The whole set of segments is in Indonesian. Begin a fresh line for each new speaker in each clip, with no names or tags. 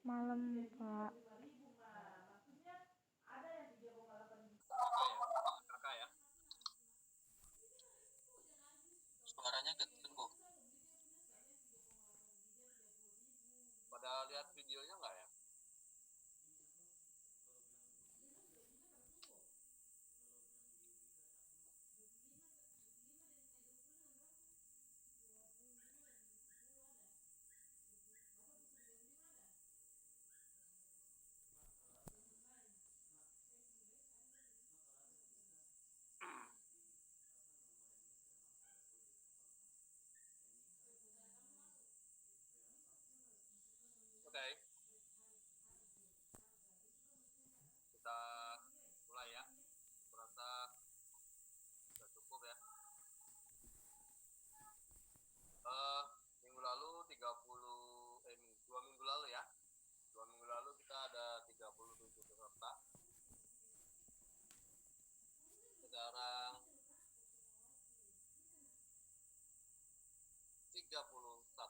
Malam, Pak.
Kakak ya? Kakak ya? Suaranya kecil kok. Pada lihat videonya nggak ya? Oke, kita mulai ya. Merasa sudah cukup ya. Minggu lalu 2 minggu lalu ya. 2 minggu lalu kita ada 37 peserta. Sekarang 31 peserta.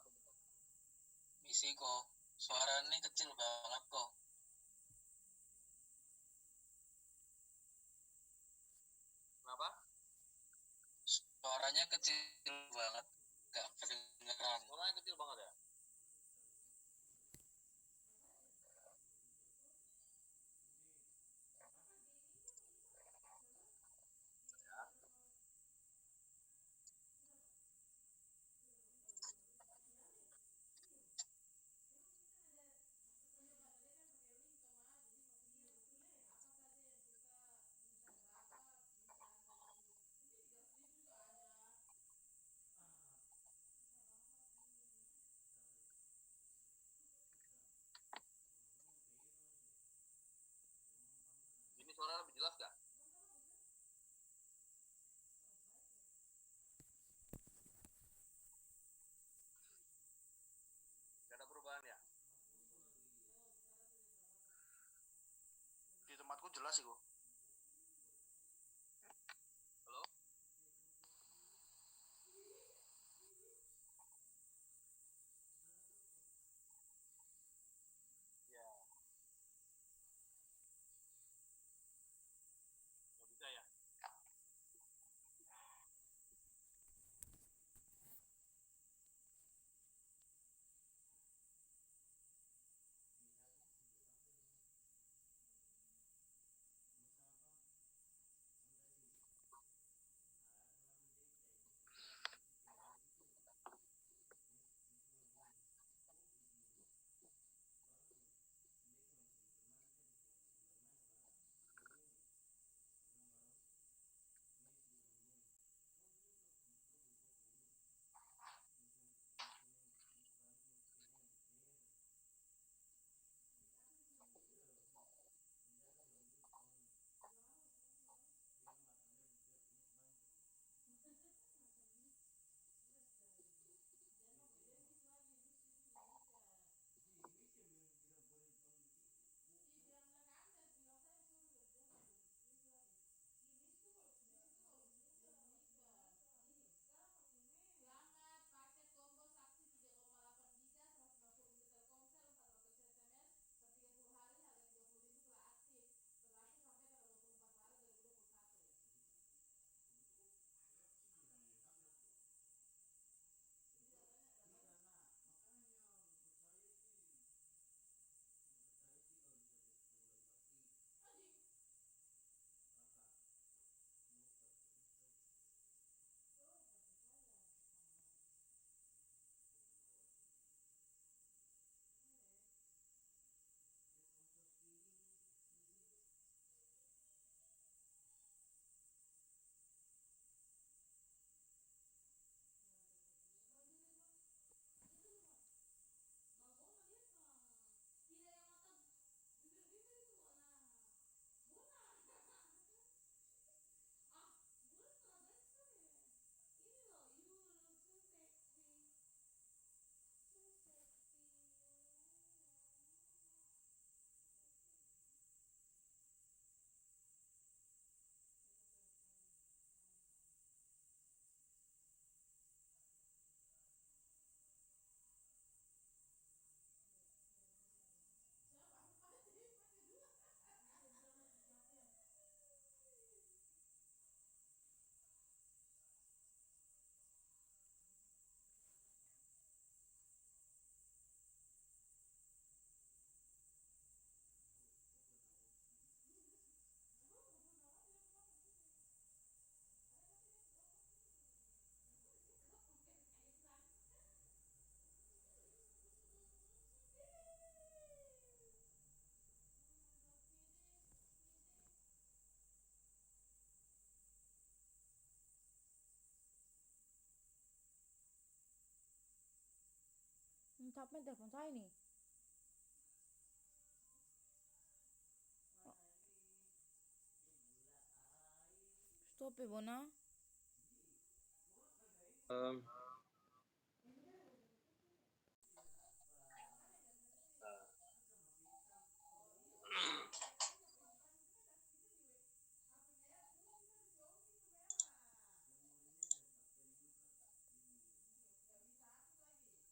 Misi kok. Suaranya kecil banget kok. Kenapa? Suaranya kecil banget. Gak kedengeran. Suaranya kecil banget ya? Ini suara lebih jelas gak? Gak ada perubahan ya? Di tempatku jelas sih kok. Halo? Ya, nggak bisa ya?
Capek telepon saya nih. Stop ya, Bona.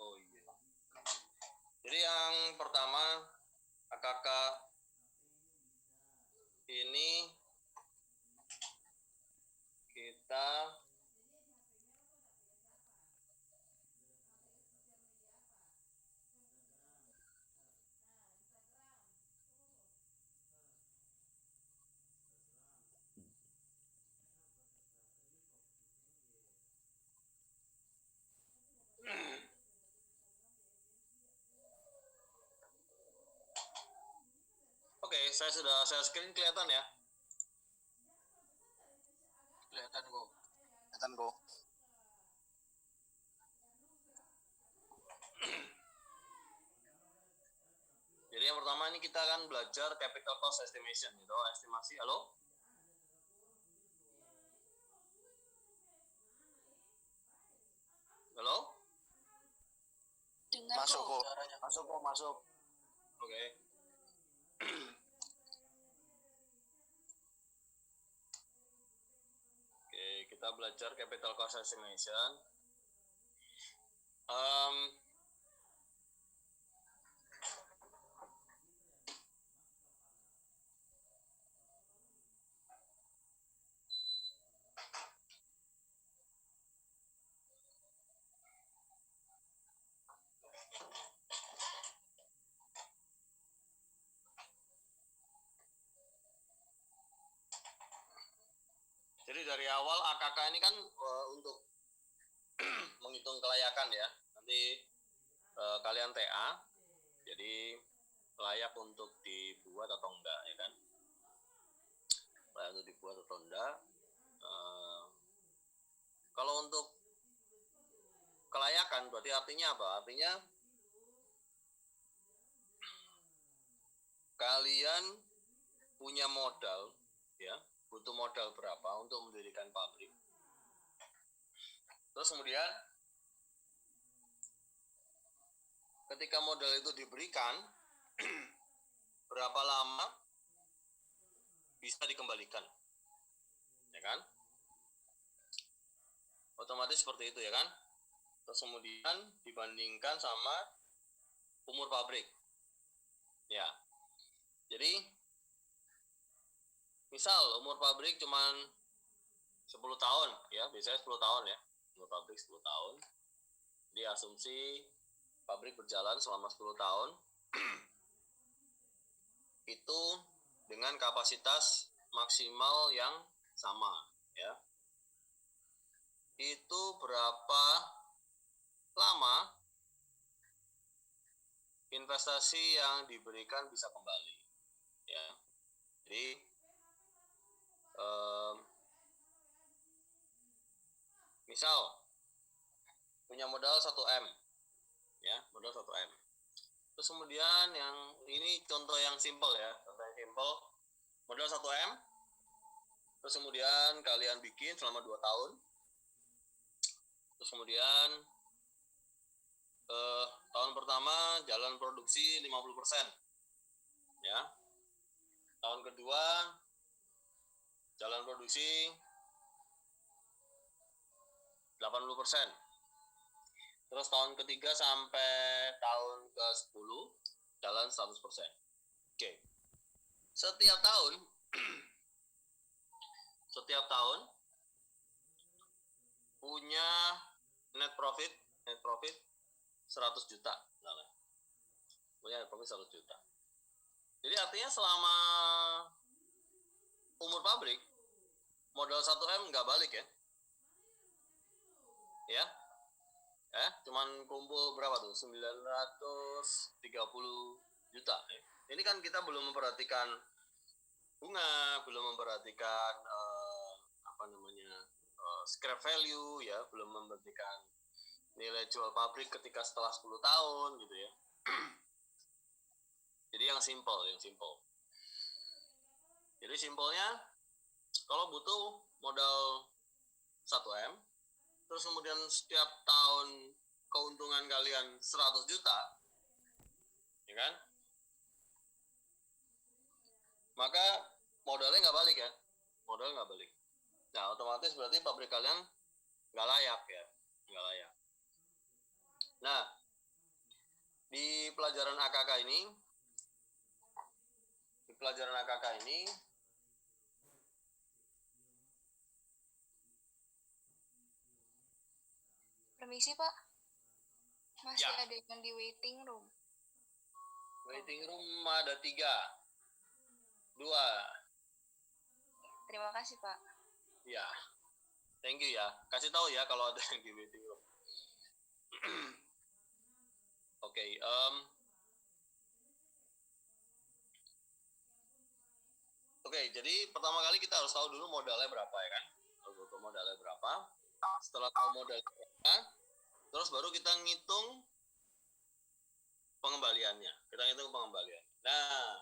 Oh iya. Jadi yang pertama AKK ini kita Oke, saya sudah share screen, kelihatan ya? Kelihatan kok. Kelihatan kok. Jadi yang pertama ini kita akan belajar capital cost estimation gitu, estimasi. Halo? Halo? Masuk kok. Masuk kok, masuk. Oke. Oke, kita belajar capital cost estimation. Jadi dari awal AKK ini kan untuk menghitung kelayakan ya. Nanti kalian TA, jadi layak untuk dibuat atau enggak ya kan? Layak untuk dibuat atau enggak. Kalau untuk kelayakan berarti artinya apa? Artinya kalian punya modal ya, butuh modal berapa untuk mendirikan pabrik. Terus kemudian ketika modal itu diberikan, berapa lama bisa dikembalikan, ya kan? Otomatis seperti itu ya kan? Terus kemudian dibandingkan sama umur pabrik, ya. Jadi misal umur pabrik cuman 10 tahun ya, biasanya 10 tahun ya, umur pabrik 10 tahun. Jadi asumsi pabrik berjalan selama 10 tahun itu dengan kapasitas maksimal yang sama ya. Itu berapa lama investasi yang diberikan bisa kembali ya. Jadi misal punya modal 1M ya, modal 1M. Terus kemudian yang ini contoh yang simple ya, contoh yang simple, modal 1M, terus kemudian kalian bikin selama 2 tahun, terus kemudian tahun pertama jalan produksi 50% ya, tahun kedua jalan produksi 80%, terus tahun ketiga sampai tahun ke-10 jalan 100%. Oke. Setiap tahun punya net profit 100 juta misalnya. Punya net profit 100 juta. Jadi artinya selama umur pabrik modal 1M nggak balik ya. Ya. Cuman kumpul berapa tuh? 930 juta ya. Ini kan kita belum memperhatikan bunga, belum memperhatikan scrap value ya, belum memperhatikan nilai jual pabrik ketika setelah 10 tahun gitu ya. Jadi yang simple. Jadi simpelnya kalau butuh modal 1M, terus kemudian setiap tahun keuntungan kalian 100 juta, ya kan? Maka modalnya nggak balik ya, modal nggak balik. Nah, otomatis berarti pabrik kalian nggak layak ya, nggak layak. Nah, di pelajaran AKK ini,
Permisi Pak, masih
Ya.
ada yang di waiting room.
waiting room ada 2.
Terima kasih Pak.
Ya, thank you ya. Kasih tahu ya kalau ada yang di waiting room. Oke, jadi pertama kali kita harus tahu dulu modalnya berapa ya kan? Modalnya berapa? Setelah tahu modalnya berapa, terus baru kita ngitung pengembaliannya. Nah,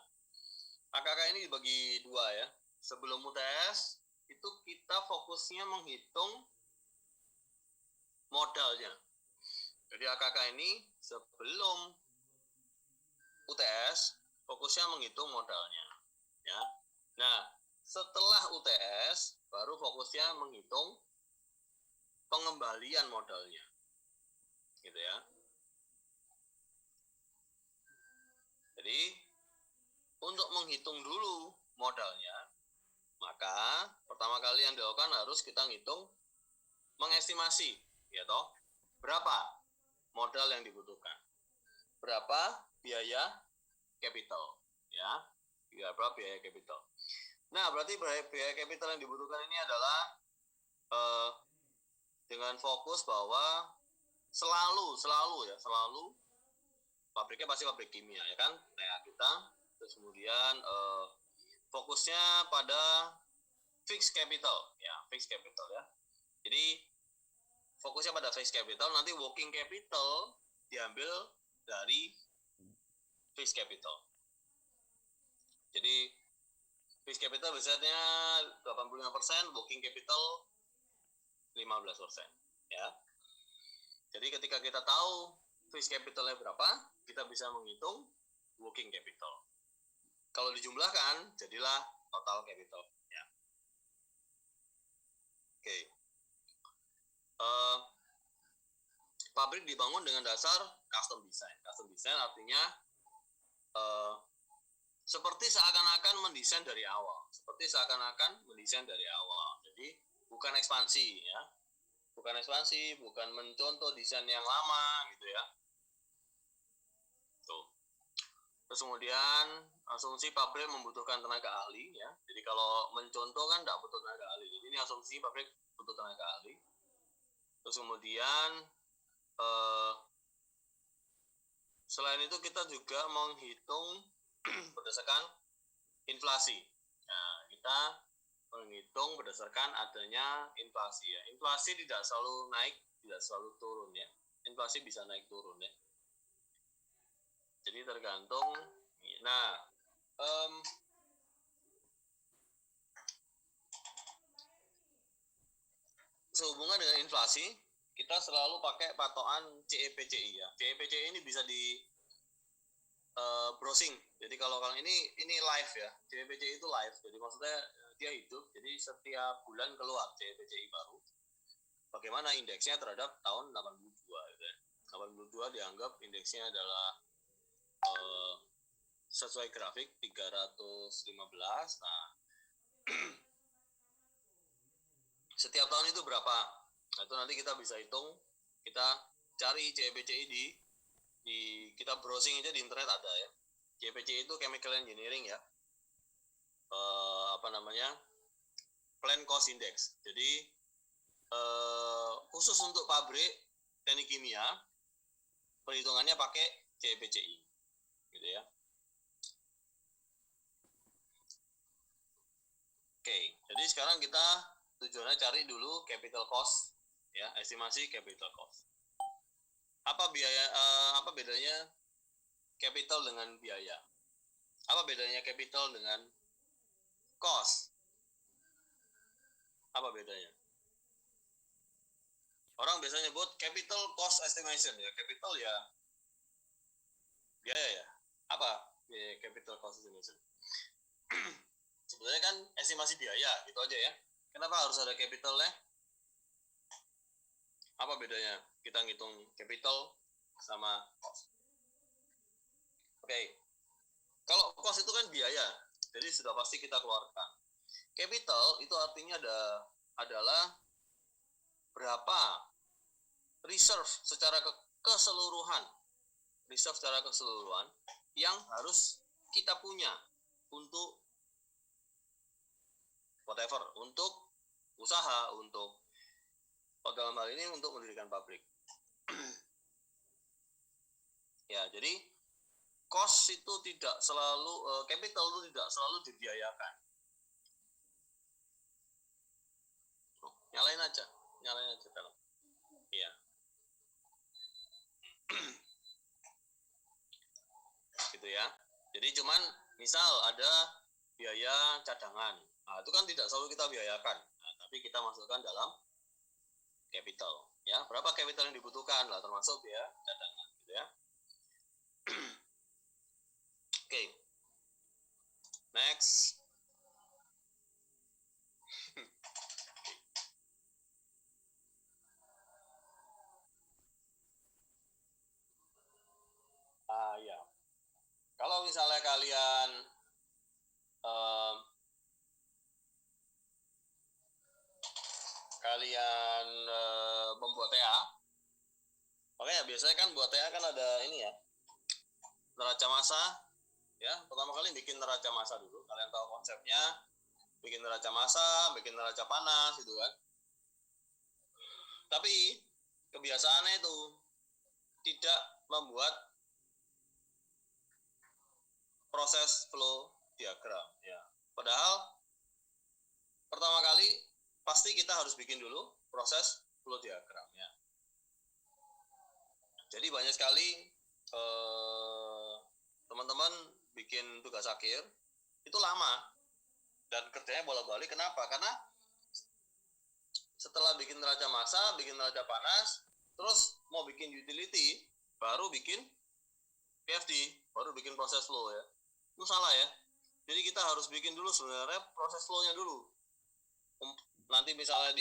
AKK ini dibagi 2 ya. Sebelum UTS itu kita fokusnya menghitung modalnya. Jadi AKK ini sebelum UTS fokusnya menghitung modalnya, ya. Nah, setelah UTS baru fokusnya menghitung pengembalian modalnya, gitu ya. Jadi untuk menghitung dulu modalnya, maka pertama kali yang dilakukan harus kita ngitung, mengestimasi, ya toh, berapa modal yang dibutuhkan, berapa biaya capital, ya, berapa biaya capital. Nah, berarti biaya capital yang dibutuhkan ini adalah dengan fokus bahwa selalu pabriknya pasti pabrik kimia ya kan, kayak kita. Terus kemudian fokusnya pada fixed capital ya. Jadi fokusnya pada fixed capital, nanti working capital diambil dari fixed capital. Jadi fixed capital biasanya 85%, working capital 15%, ya. Jadi ketika kita tahu fixed capitalnya berapa, kita bisa menghitung working capital. Kalau dijumlahkan, jadilah total capital, ya. Oke. Pabrik dibangun dengan dasar custom design. Custom design artinya seperti seakan-akan mendesain dari awal. Jadi bukan ekspansi ya. Bukan mencontoh desain yang lama gitu ya. Tuh. Terus kemudian asumsi pabrik membutuhkan tenaga ahli ya. Jadi kalau mencontoh kan tidak butuh tenaga ahli. Jadi ini asumsi pabrik butuh tenaga ahli. Terus kemudian selain itu kita juga menghitung berdasarkan inflasi. Nah, kita menghitung berdasarkan adanya inflasi ya. Inflasi tidak selalu naik, tidak selalu turun ya. Inflasi bisa naik turun ya. Jadi tergantung. Nah, sehubungan dengan inflasi, kita selalu pakai patokan CEPCI ya. CEPCI ini bisa di browsing. Jadi kalau kalian ini live ya. CEPCI itu live. Jadi maksudnya dia hidup. Jadi setiap bulan keluar CEPCI baru. Bagaimana indeksnya terhadap tahun 82 gitu ya. 82 dianggap indeksnya adalah sesuai grafik 315. Nah, setiap tahun itu berapa? Nah, itu nanti kita bisa hitung. Kita cari CEPCI kita browsing aja di internet ada ya. CEPCI itu chemical engineering ya. Plant cost index. Jadi khusus untuk pabrik teknik kimia perhitungannya pakai CEPCI gitu ya. Oke, jadi sekarang kita tujuannya cari dulu capital cost ya, estimasi capital cost. Apa biaya apa bedanya capital dengan biaya? Apa bedanya capital dengan cost? Apa bedanya? Orang biasanya nyebut capital cost estimation ya. Capital ya biaya ya. Apa biaya capital cost estimation? Sebenarnya kan estimasi biaya gitu aja ya. Kenapa harus ada capitalnya? Apa bedanya kita ngitung capital sama cost? Oke. Kalau cost itu kan biaya, jadi sudah pasti kita keluarkan. Capital itu artinya adalah berapa reserve secara keseluruhan, reserve secara keseluruhan yang harus kita punya untuk whatever, untuk usaha, untuk dalam hal ini untuk mendirikan pabrik. Ya, jadi cost itu tidak selalu capital itu tidak selalu dibiayakan. Nyalain aja kalau. Iya. Gitu ya. Jadi cuman misal ada biaya cadangan. Nah, itu kan tidak selalu kita biayakan. Nah, tapi kita masukkan dalam capital. Ya, berapa capital yang dibutuhkan lah termasuk biaya cadangan gitu ya. Oke. Next. Ya. Kalau misalnya kalian membuat TA, makanya biasanya kan buat TA kan ada ini ya, neraca massa, ya. Pertama kali bikin neraca massa dulu. Kalian tahu konsepnya, bikin neraca massa, bikin neraca panas gitu kan. Tapi kebiasaannya itu tidak membuat proses flow diagram ya. Padahal pertama kali pasti kita harus bikin dulu proses flow diagram ya. Jadi banyak sekali teman-teman bikin tugas akhir itu lama dan kerjanya bolak-balik. Kenapa? Karena setelah bikin neraca massa, bikin neraca panas, terus mau bikin utility, baru bikin PFD, baru bikin proses flow ya. Itu salah ya. Jadi kita harus bikin dulu sebenarnya proses flow-nya dulu. Nanti misalnya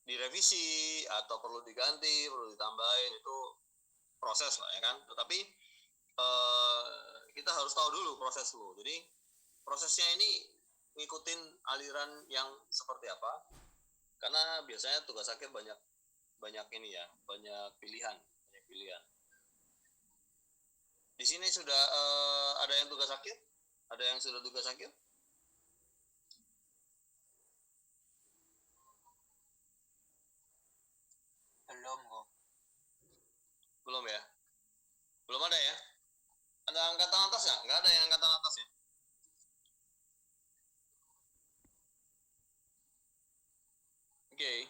direvisi atau perlu diganti, perlu ditambahin, itu proses lah ya kan. Tetapi kita harus tahu dulu proses flow. Jadi prosesnya ini ngikutin aliran yang seperti apa, karena biasanya tugas akhir banyak ini ya, banyak pilihan. Di sini sudah ada yang tugas akhir, ada yang sudah tugas akhir. Belum ya, belum ada ya. Ada angkatan atas ya? Nggak ada yang angkatan atas ya. Oke.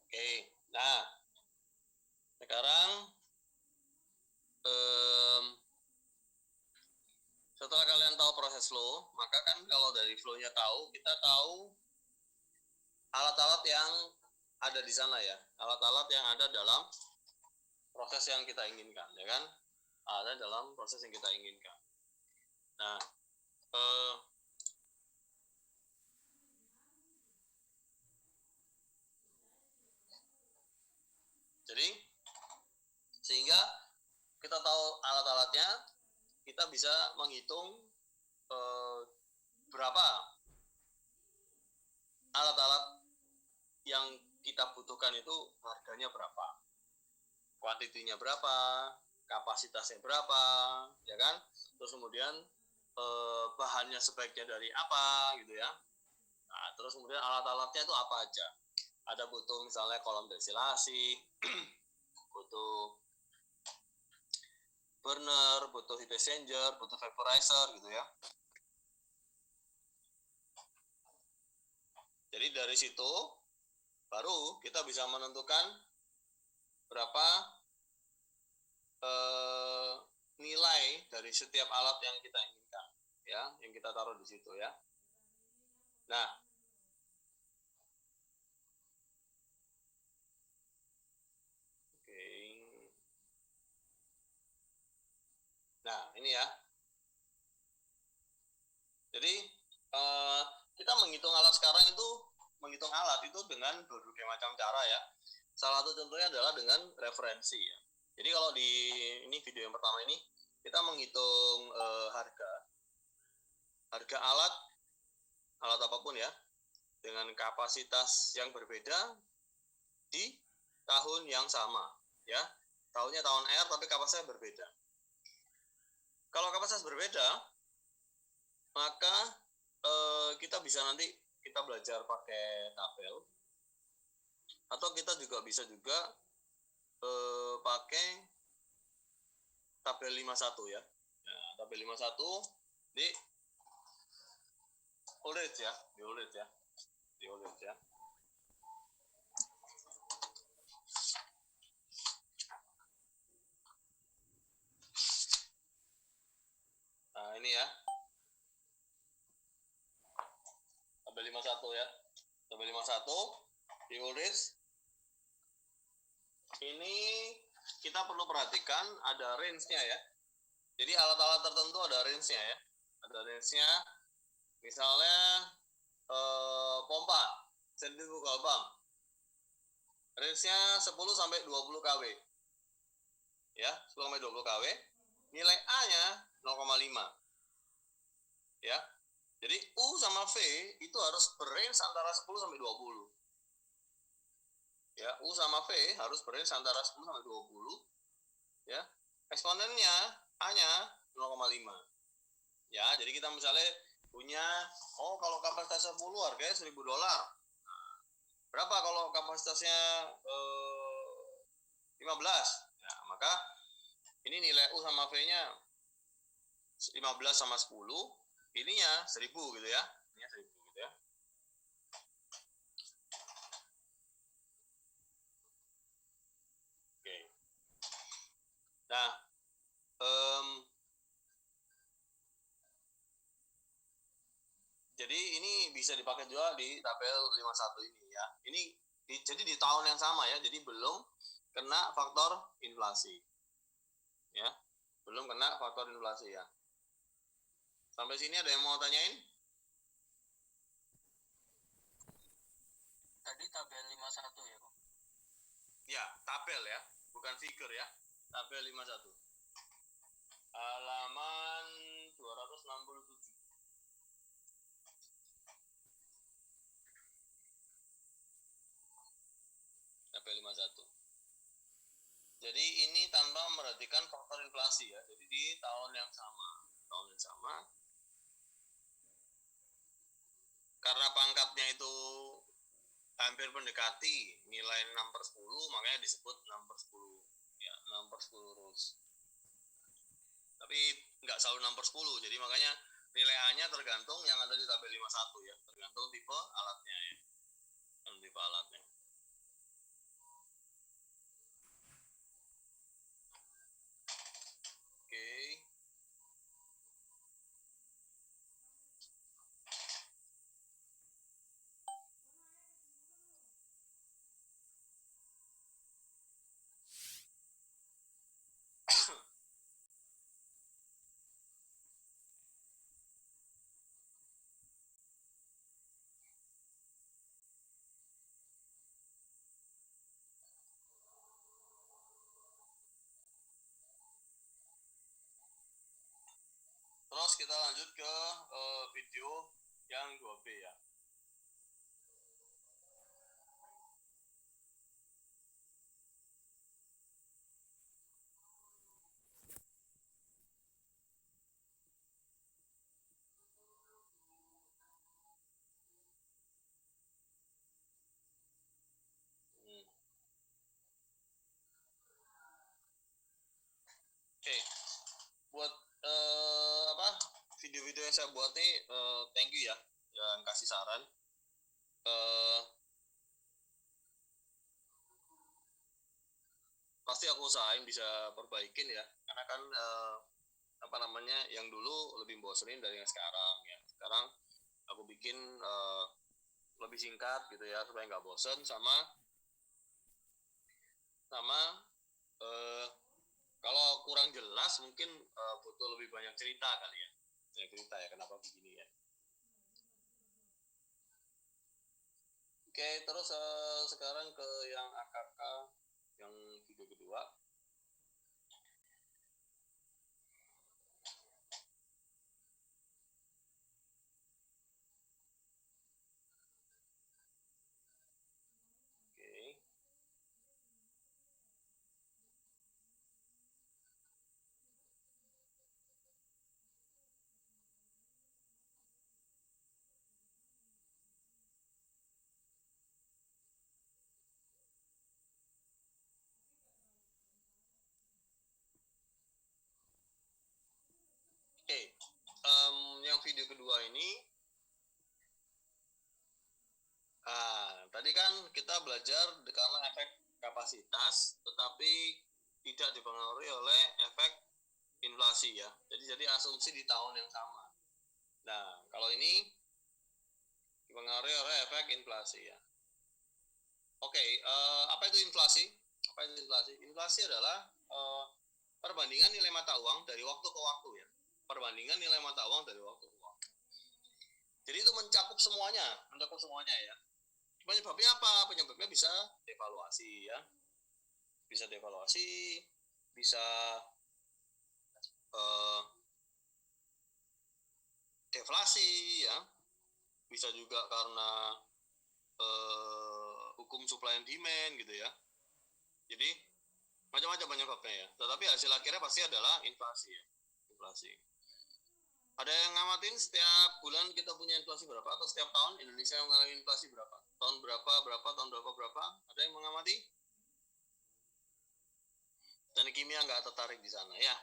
Oke. Nah, sekarang setelah kalian tahu proses flow, maka kan kalau dari flow-nya tahu, kita tahu alat-alat yang ada di sana ya, alat-alat yang ada dalam proses yang kita inginkan, ya kan? Ada dalam proses yang kita inginkan. Nah, jadi sehingga kita tahu alat-alatnya, kita bisa menghitung berapa alat-alat yang kita butuhkan itu harganya berapa. kuantitinya berapa, kapasitasnya berapa, ya kan? Terus kemudian bahannya sebaiknya dari apa gitu ya. Nah, terus kemudian alat-alatnya itu apa aja. Ada butuh misalnya kolom destilasi, butuh burner, butuh heat exchanger, butuh vaporizer gitu ya. Jadi dari situ baru kita bisa menentukan berapa nilai dari setiap alat yang kita inginkan, ya, yang kita taruh di situ ya. Nah, oke. Nah, ini ya. Jadi kita menghitung alat sekarang itu, menghitung alat itu dengan berbagai macam cara ya. Salah satu contohnya adalah dengan referensi ya. Jadi kalau di ini video yang pertama ini kita menghitung harga alat apapun ya, dengan kapasitas yang berbeda di tahun yang sama ya. Tahunnya tahun R tapi kapasitasnya berbeda. Kalau kapasitas berbeda, maka kita bisa nanti kita belajar pakai tabel, atau kita juga bisa pakai tabel 51 ya. Nah, tabel 51 di Ulrich ya, di Ulrich ya. Nah, ini ya. Tabel 51 ya. Tabel 51 di Ulrich. Ini kita perlu perhatikan ada range-nya ya. Jadi alat-alat tertentu ada range-nya ya. Ada range-nya. Misalnya pompa, centrifugal pump. Range-nya 10 sampai 20 kW. Ya, 10 sampai 20 kW. Nilai A-nya 0,5. Ya. Jadi U sama V itu harus berrange antara 10 sampai 20. Ya, U sama V harus berrange antara 10 sampai 20. Ya. Eksponennya A-nya 0,5. Ya, jadi kita misalnya punya kalau kapasitasnya 10 harganya $1.000. Nah, berapa kalau kapasitasnya 15? Ya, maka ini nilai U sama V-nya 15 sama 10, ininya 1000 gitu ya. Ininya 1000 gitu ya. Oke. Nah, jadi ini bisa dipakai juga di tabel 51 ini ya. Ini jadi di tahun yang sama ya. Jadi belum kena faktor inflasi. Ya. Belum kena faktor inflasi ya. Sampai sini ada yang mau tanyain?
Tadi tabel 51 ya, Bang?
Ya, tabel ya, bukan figure ya. Tabel 51. Halaman 267. Tabel 51. Jadi ini tanpa memperhatikan faktor inflasi ya. Jadi di tahun yang sama. Karena pangkatnya itu hampir mendekati nilai 6/10, makanya disebut 6/10. Ya, 6/10 rules. Tapi nggak selalu 6/10, jadi makanya nilai A-nya tergantung yang ada di tabel 51 ya. Tergantung tipe alatnya ya. Tipe alatnya. Oke. Terus kita lanjut ke video yang 2B ya. Oke, buat apa video-video yang saya buat nih, thank you ya yang kasih saran. Eh, Pasti aku usahain bisa perbaikin ya, karena kan apa namanya, yang dulu lebih bosenin dari yang sekarang ya. Sekarang aku bikin lebih singkat gitu ya, supaya nggak bosen, sama kalau kurang jelas mungkin butuh lebih banyak cerita kali ya, cerita ya kenapa begini ya. Oke, terus sekarang ke yang AKK, yang video kedua. Oke. Oke, yang video kedua ini, tadi kan kita belajar karena efek kapasitas, tetapi tidak dipengaruhi oleh efek inflasi ya. Jadi asumsi di tahun yang sama. Nah, kalau ini dipengaruhi oleh efek inflasi ya. Oke, apa itu inflasi? Apa itu inflasi? Inflasi adalah perbandingan nilai mata uang dari waktu ke waktu ya. Perbandingan nilai mata uang dari waktu ke waktu. Jadi itu mencakup semuanya ya. Penyebabnya apa? Penyebabnya bisa devaluasi ya. Bisa devaluasi, bisa deflasi ya. Bisa juga karena hukum supply and demand gitu ya. Jadi macam-macam penyebabnya ya. Tetapi hasil akhirnya pasti adalah inflasi ya. Inflasi. Ada yang ngamatin setiap bulan kita punya inflasi berapa, atau setiap tahun Indonesia yang mengalami inflasi berapa? Tahun berapa, tahun berapa? Ada yang mengamati? Teknik kimia nggak tertarik di sana ya.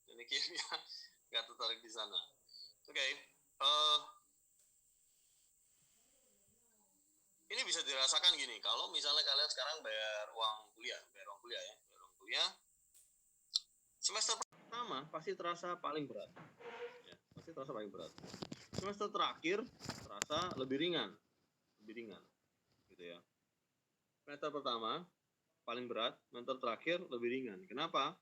Teknik kimia nggak tertarik di sana. Oke. Ini bisa dirasakan gini, kalau misalnya kalian sekarang bayar uang kuliah ya. Semester pertama pasti terasa paling berat. Ya, pasti terasa paling berat. Semester terakhir terasa lebih ringan. Gitu ya. Semester pertama paling berat, semester terakhir lebih ringan. Kenapa?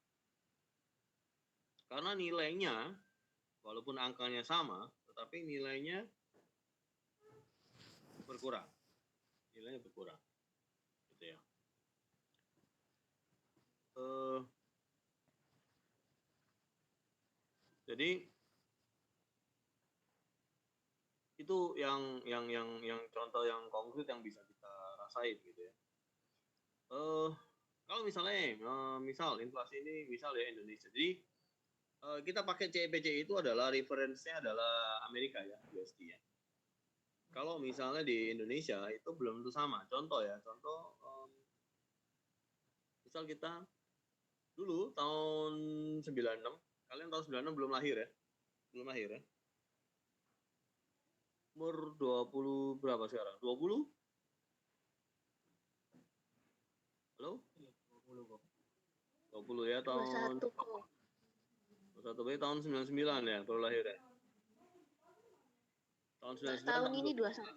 Karena nilainya walaupun angkanya sama, tetapi nilainya berkurang. Gitu ya. Jadi itu yang contoh yang konkret yang bisa kita rasain gitu ya. Kalau misalnya misal inflasi ini misal ya Indonesia, jadi kita pakai CPC itu adalah referensinya adalah Amerika ya, USD ya. Kalau misalnya di Indonesia itu belum tentu sama. Contoh misal kita dulu tahun 96, kalian tahun 96 belum lahir ya. Umur 20 berapa sekarang? 20? Halo? 20 ya, tahun 21 berarti tahun 99 ya baru lahir ya. Tahun 99 tahun ini 21.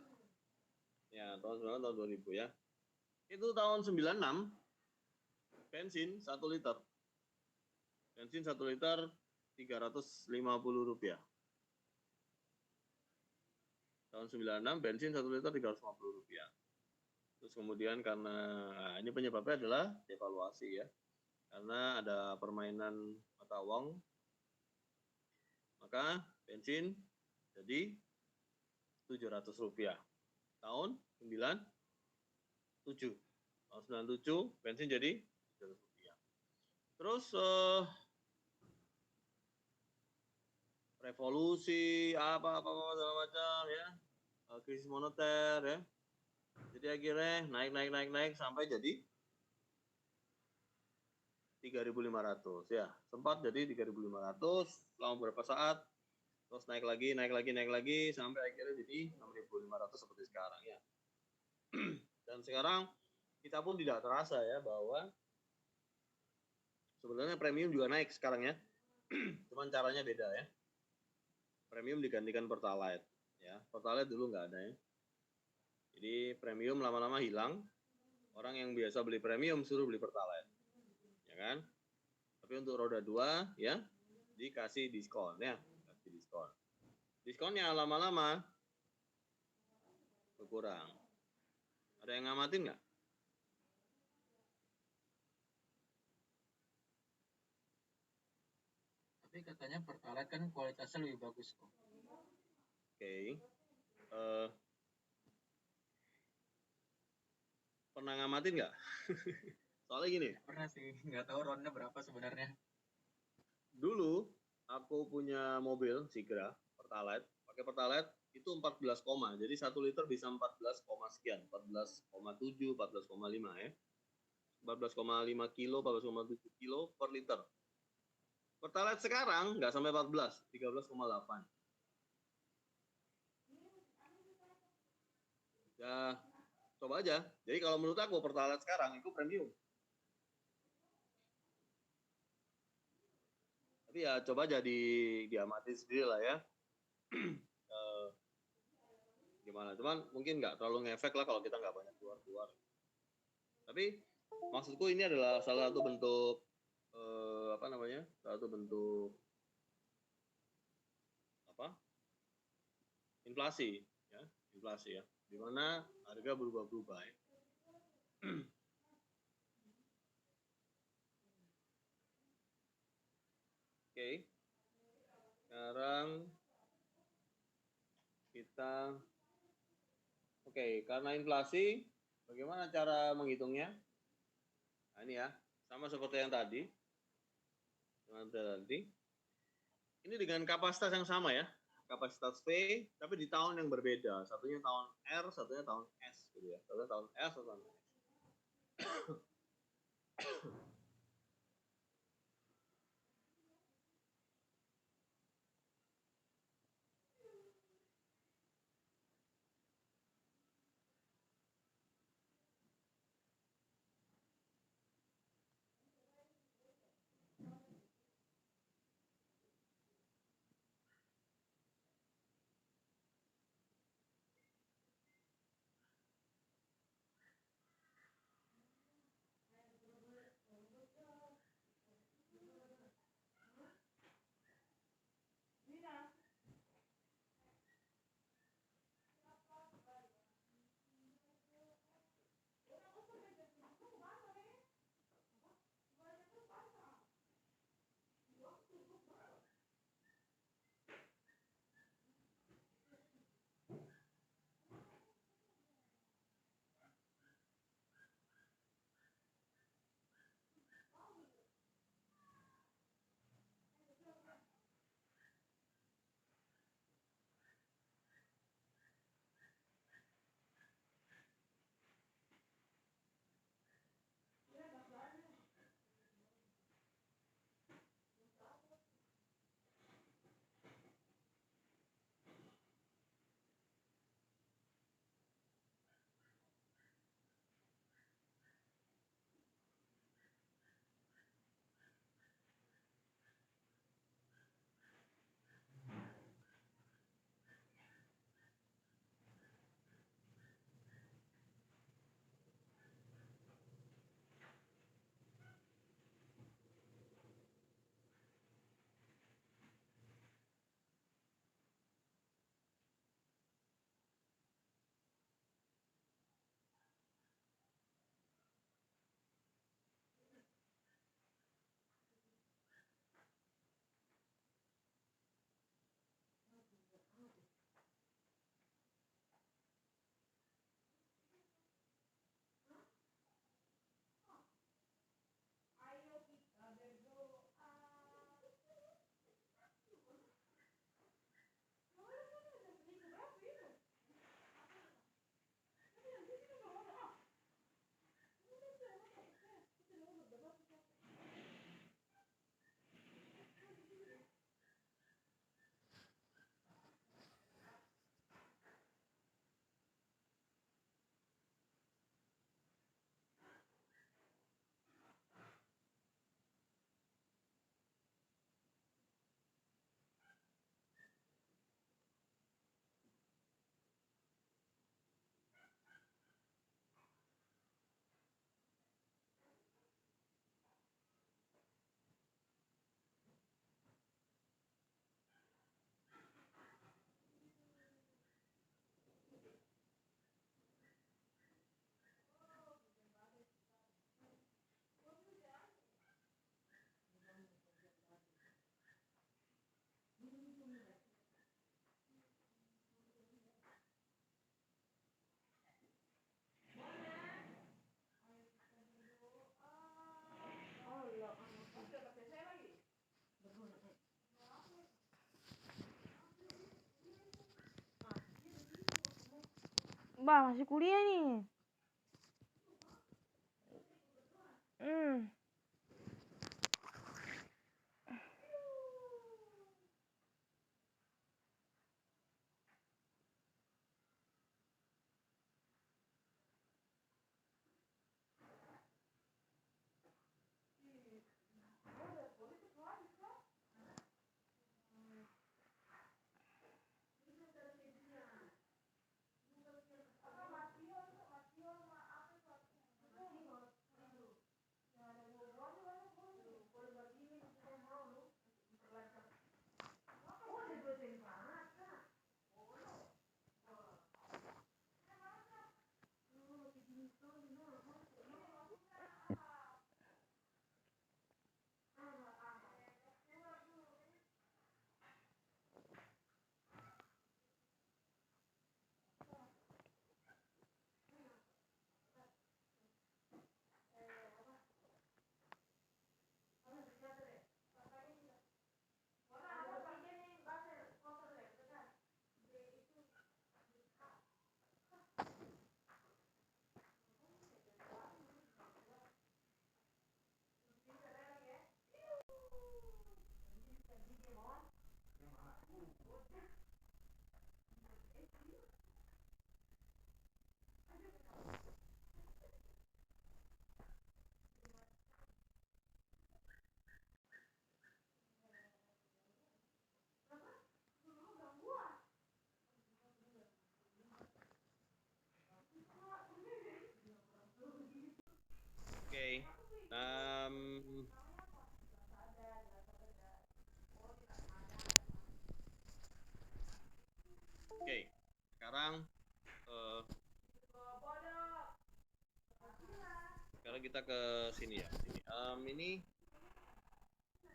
Ya, tahun 99 tahun 2000 ya. Itu tahun 96 bensin 1 liter. Bensin 1 liter Rp350. Tahun 96 bensin 1 liter Rp350. Terus kemudian karena ini penyebabnya adalah devaluasi ya. Karena ada permainan mata uang, maka bensin jadi Rp700. Tahun 97. Tahun 97 bensin jadi Rp700. Terus revolusi apa segala macam ya, krisis moneter ya. Jadi akhirnya naik sampai jadi 3.500 ya. Sempat jadi 3.500 selama beberapa saat, terus naik lagi sampai akhirnya jadi 6.500 seperti sekarang ya. Dan sekarang kita pun tidak terasa ya bahwa sebenarnya premium juga naik sekarang ya. Cuman caranya beda ya. Premium digantikan Pertalite ya. Pertalite dulu nggak ada ya. Jadi premium lama-lama hilang. Orang yang biasa beli premium suruh beli Pertalite. Ya kan? Tapi untuk roda 2 ya dikasih diskon ya, kasih diskon. Diskonnya lama-lama berkurang. Ada yang ngamatin nggak?
Tapi katanya Pertalite kan kualitasnya lebih bagus kok.
Oke. Pernah ngamatin nggak? Soalnya gini,
Pernah sih, nggak tahu ronnya berapa sebenarnya.
dulu aku punya mobil Sigra Pertalite, pakai Pertalite itu 14 koma, jadi 1 liter bisa 14 koma sekian, 14,7, 14,5 ya. 14,5 kilo, 14,7 kilo per liter. Pertalite sekarang nggak sampai 14, 13,8. Ya, coba aja. Jadi kalau menurut aku Pertalite sekarang itu premium. Tapi ya coba aja diamati sendiri lah ya. Gimana? Cuman mungkin nggak terlalu ngefek lah kalau kita nggak banyak keluar-keluar. Tapi maksudku ini adalah salah satu bentuk apa namanya? Salah satu bentuk apa? Inflasi ya. Di mana harga berubah-ubah ya. Oke. Sekarang kita karena inflasi, bagaimana cara menghitungnya? Nah, ini ya, sama seperti yang tadi. Ini dengan kapasitas yang sama ya, kapasitas V, tapi di tahun yang berbeda. Satunya tahun R, satunya tahun S, gitu ya. Satunya tahun S, satunya tahun S.
Mbak, masih kuliah nih.
Oke. Oke. Sekarang kita ke sini ya. Ini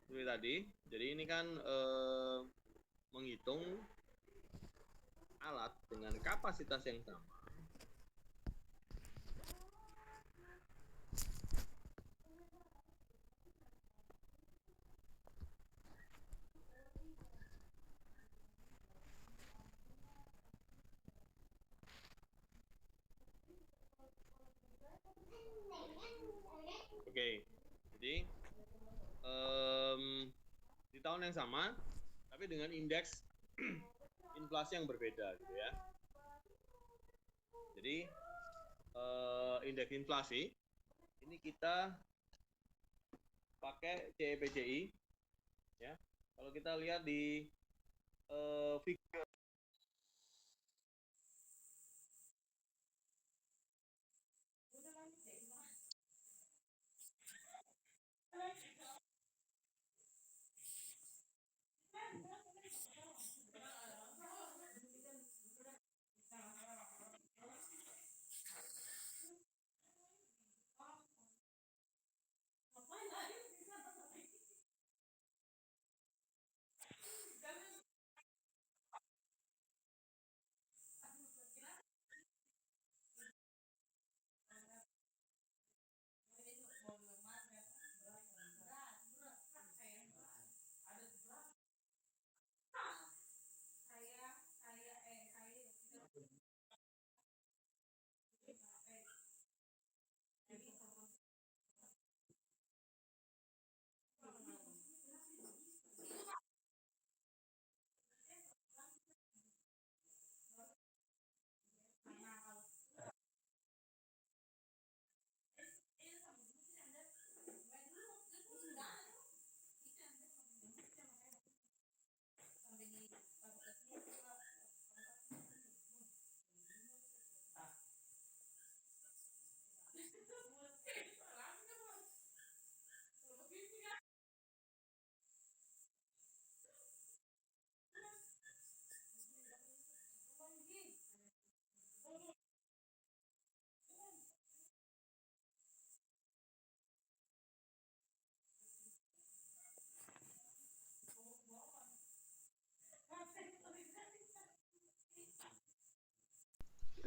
seperti tadi. Jadi ini kan menghitung alat dengan kapasitas yang sama. Oke, jadi di tahun yang sama, tapi dengan indeks inflasi yang berbeda, gitu ya. Jadi indeks inflasi ini kita pakai CEPCI, ya. Kalau kita lihat di figure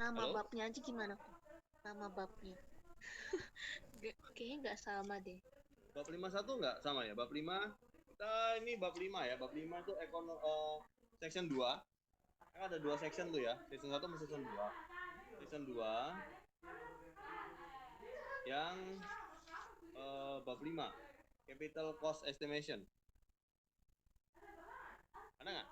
Nama
Halo?
babnya aja gimana, Pak? Nama babnya. Kayaknya nggak sama deh.
bab 51 nggak sama ya? Bab 5 kita ini bab 5 ya. Bab 5 itu section 2. Kan ada 2 section tuh ya. Section 1 sama section 2. Lesson 2 yang bab 5, capital cost estimation. Ada nggak?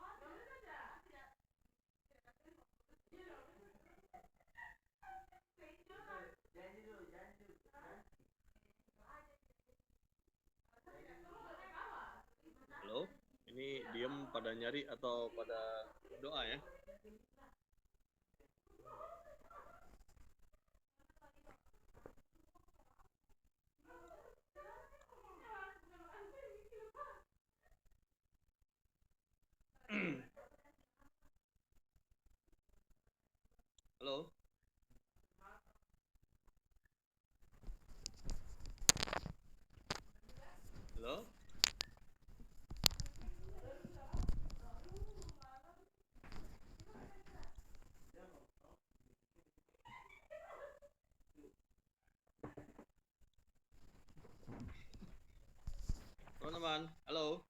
Halo? Ini diem pada nyari atau pada doa ya? Halo? Halo? Teman-teman, halo?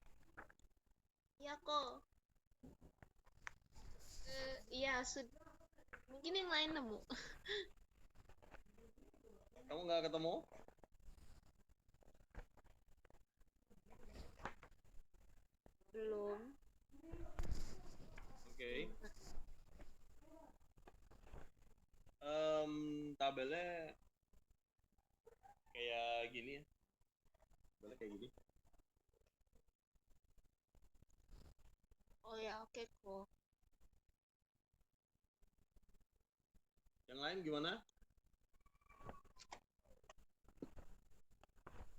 Iya kok. Iya, mungkin yang lain nemu.
Kamu nggak ketemu?
Belum.
Oke. Tabelnya kayak gini ya. Tabelnya kayak gini.
Oh ya, oke kok.
Yang lain gimana?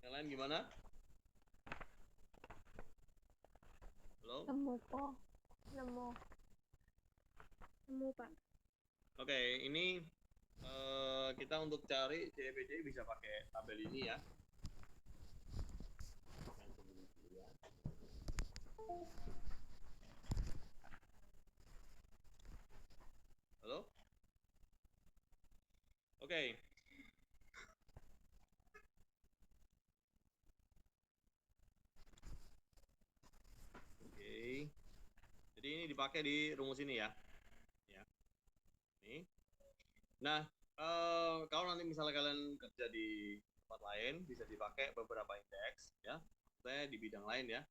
Yang lain gimana? Halo?
Nemu kok. Nemu. Nemu, Pak.
Oke, ini kita untuk cari CPC bisa pakai tabel ini ya. Halo? Oke. Oke. Jadi ini dipakai di rumus ini ya. Ya. Ini. Nah, kalau nanti misalnya kalian kerja di tempat lain, bisa dipakai beberapa indeks ya. Saya di bidang lain ya.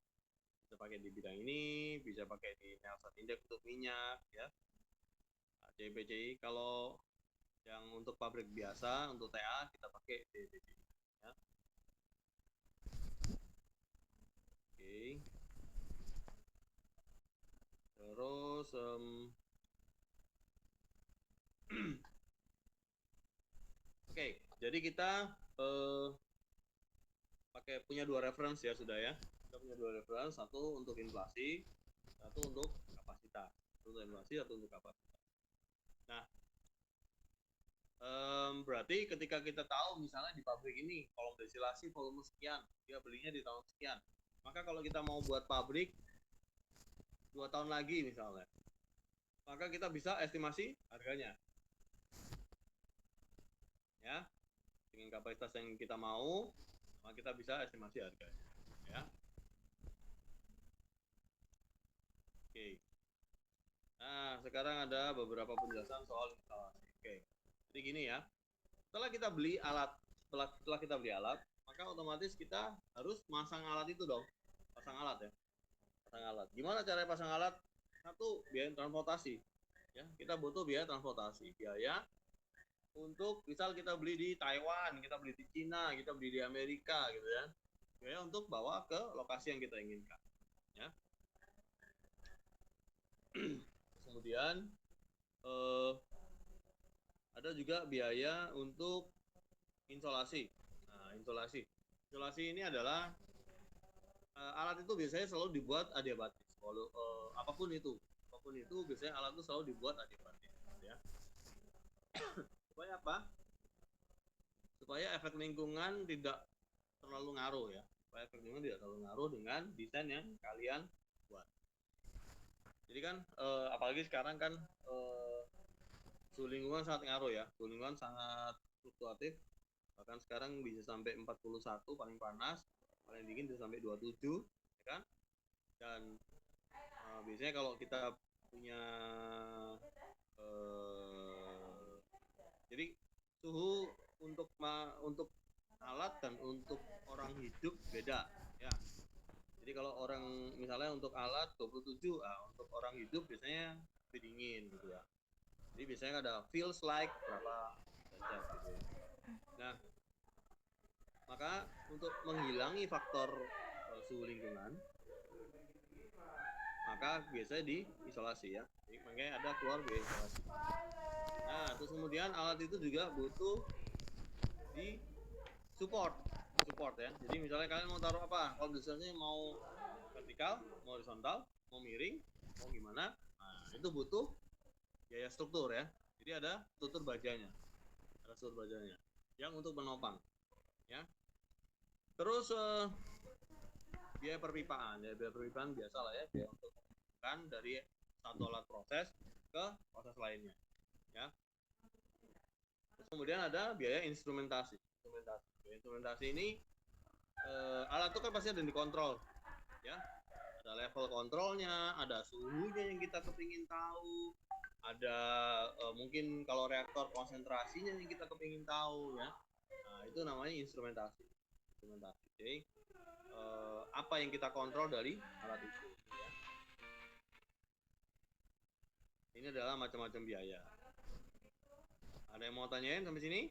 Bisa pakai di bidang ini, bisa pakai di Nielsen Index untuk minyak ya. Nah, CPCI kalau yang untuk pabrik biasa, untuk TA kita pakai CPCI ya. Oke. Terus oke, jadi kita pakai punya dua reference ya sudah ya. Kita punya dua reference, satu untuk inflasi, satu untuk kapasitas. Satu untuk inflasi, satu untuk kapasitas. Nah, berarti ketika kita tahu misalnya di pabrik ini kolom destilasi volume sekian, dia belinya di tahun sekian. Maka kalau kita mau buat pabrik 2 tahun lagi misalnya, maka kita bisa estimasi harganya. Ya, dengan kapasitas yang kita mau, maka kita bisa estimasi harganya. Ya. Oke. Nah, sekarang ada beberapa penjelasan soal instalasi. Oke. Jadi gini ya. Setelah kita beli alat, setelah kita beli alat, maka otomatis kita harus masang alat itu dong. Pasang alat ya. Pasang alat. Gimana cara pasang alat? Satu, biaya transportasi. Ya, kita butuh biaya transportasi. Biaya untuk misal kita beli di Taiwan, kita beli di Cina, kita beli di Amerika gitu ya. Biaya untuk bawa ke lokasi yang kita inginkan. Ya. Kemudian ada juga biaya untuk insolasi. Nah, insolasi ini adalah alat itu biasanya selalu dibuat adiabatis. Apapun itu biasanya alat itu selalu dibuat adiabatis. Ya. Supaya apa? Supaya efek lingkungan tidak terlalu ngaruh ya. Supaya efek lingkungan tidak terlalu ngaruh dengan desain yang kalian buat. Jadi kan apalagi sekarang kan suhu lingkungan sangat ngaruh ya. Suhu lingkungan sangat fluktuatif. Bahkan sekarang bisa sampai 41 paling panas, paling dingin bisa sampai 27, ya kan? Dan biasanya kalau kita punya Jadi suhu untuk alat dan untuk orang hidup beda ya. Jadi kalau orang misalnya untuk alat 27, untuk orang hidup biasanya lebih dingin gitu ya. Jadi biasanya ada feels like berapa derajat gitu ya. Nah, maka untuk menghilangi faktor suhu lingkungan, maka biasanya diisolasi ya. Jadi makanya ada keluar biaya isolasi. Nah, terus kemudian alat itu juga butuh di support ya. Jadi misalnya kalian mau taruh apa? Kalau misalnya mau vertikal, mau horizontal, mau miring, mau gimana? Nah, itu butuh biaya struktur ya. Jadi ada struktur bajanya. Ada struktur bajanya yang untuk menopang ya. Terus biaya perpipaan ya. Biaya perpipaan biasa lah ya, biaya untuk menghubungkan dari satu alat proses ke proses lainnya ya. Terus kemudian ada biaya instrumentasi. Instrumentasi ini alat itu kan pasti ada yang dikontrol ya, ada level kontrolnya, ada suhunya yang kita kepingin tahu, ada mungkin kalau reaktor konsentrasinya yang kita kepingin tahu ya. Nah, itu namanya instrumentasi. Jadi apa yang kita kontrol dari alat itu ya. Ini adalah macam-macam biaya. Ada yang mau tanyain sampai sini?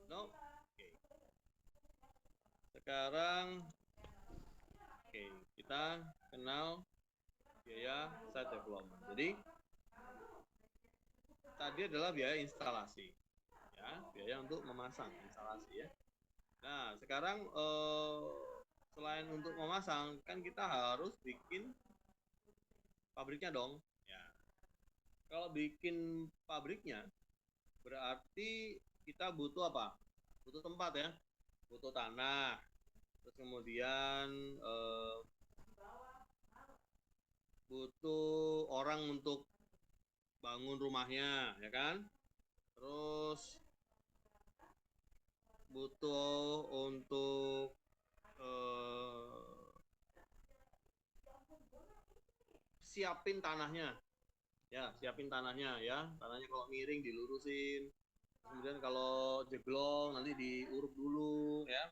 No? Oke. Sekarang kita kenal biaya site development. Jadi tadi adalah biaya instalasi ya, biaya untuk memasang instalasi ya. Nah, sekarang selain untuk memasang kan kita harus bikin pabriknya dong ya. Kalau bikin pabriknya berarti kita butuh apa? Butuh tempat ya, butuh tanah, terus kemudian butuh orang untuk bangun rumahnya ya kan, terus butuh untuk siapin tanahnya ya, tanahnya kalau miring dilurusin, kemudian kalau jeglong nanti diuruk dulu ya,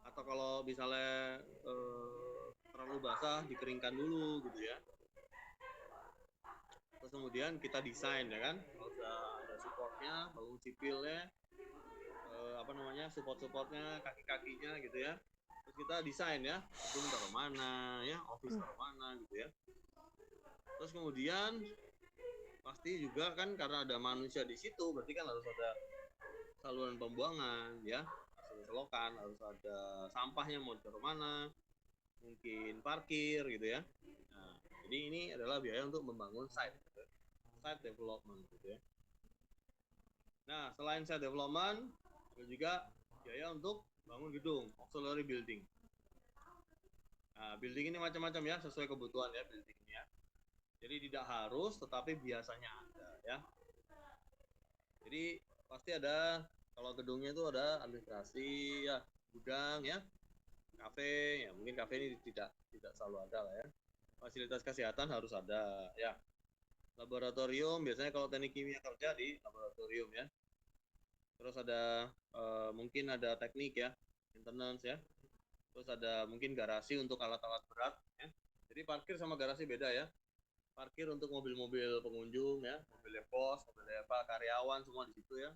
atau kalau misalnya terlalu basah dikeringkan dulu gitu ya. Terus kemudian kita desain ya kan, kalau sudah ada supportnya, bangun sipilnya, support-supportnya, kaki-kakinya gitu ya. Terus kita desain ya, gedung taruh mana ya, office taruh mana gitu ya. Terus kemudian pasti juga kan karena ada manusia di situ, berarti kan harus ada saluran pembuangan ya, selokan, harus ada sampahnya mau ditaruh mana, mungkin parkir gitu ya. Nah, jadi ini adalah biaya untuk membangun site development gitu ya. Nah, selain site development ada juga biaya untuk bangun gedung, auxiliary building. Nah, building ini macam-macam ya, sesuai kebutuhan ya buildingnya. Jadi tidak harus, tetapi biasanya ada ya. Jadi pasti ada, kalau gedungnya itu ada administrasi ya, gudang ya, kafe ya, mungkin kafe ini tidak selalu ada lah ya. Fasilitas kesehatan harus ada ya. Laboratorium biasanya kalau teknik kimia kerja di laboratorium ya. Terus ada mungkin ada teknik ya, maintenance ya. Terus ada mungkin garasi untuk alat-alat berat ya. Jadi parkir sama garasi beda ya. Parkir untuk mobil-mobil pengunjung ya, mobil pos, mobil karyawan semua di situ ya.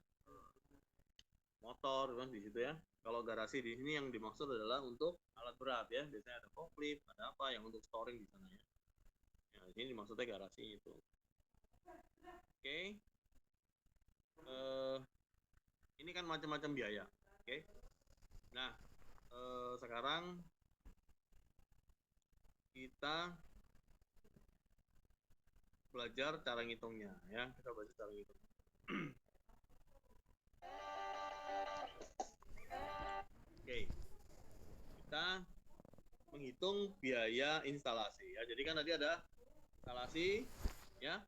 Motor kan di situ ya. Kalau garasi di sini yang dimaksud adalah untuk alat berat ya. Biasanya ada forklift, ada apa yang untuk storing di sana ya. Ya, ini maksudnya garasi itu. Oke. Ini kan macam-macam biaya. Oke. Nah, sekarang kita belajar cara ngitungnya ya. Kita belajar cara ngitung. Oke. Kita menghitung biaya instalasi ya. Jadi kan tadi ada instalasi ya.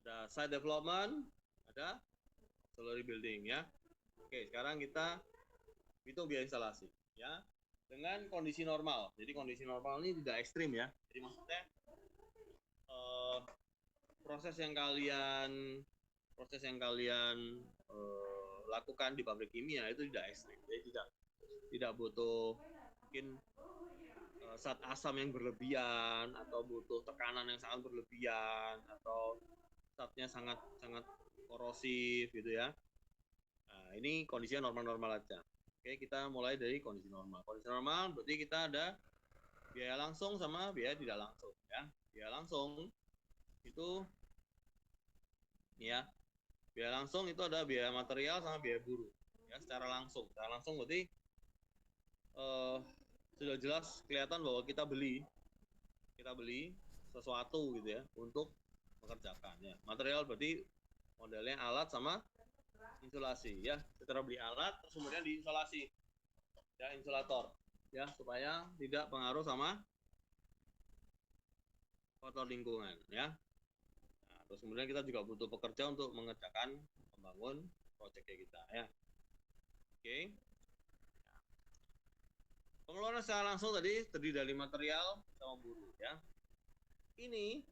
Ada site development, ada auxiliary building ya. Oke, sekarang kita hitung biaya instalasi ya. dengan kondisi normal. Jadi kondisi normal ini tidak ekstrim ya. Jadi maksudnya proses yang kalian lakukan di pabrik kimia itu tidak ekstrim. Jadi tidak butuh mungkin zat asam yang berlebihan atau butuh tekanan yang sangat berlebihan atau zatnya sangat korosif gitu ya. Nah, ini kondisinya normal-normal aja. Oke, kita mulai dari kondisi normal. Kondisi normal berarti kita ada biaya langsung sama biaya tidak langsung ya. Biaya langsung itu ya. Biaya langsung itu ada biaya material sama biaya buruh. Ya, secara langsung. Secara langsung berarti sudah jelas kelihatan bahwa kita beli sesuatu gitu ya untuk mengerjakan ya. Material berarti modelnya alat sama insulasi ya. Secara beli alat terus kemudian diinsulasi ya, insulator ya, supaya tidak pengaruh sama faktor lingkungan ya. Nah, terus kemudian kita juga butuh pekerja untuk mengerjakan membangun proyeknya kita ya. Oke. Pengeluaran secara langsung tadi terdiri dari material sama buruh ya. Ini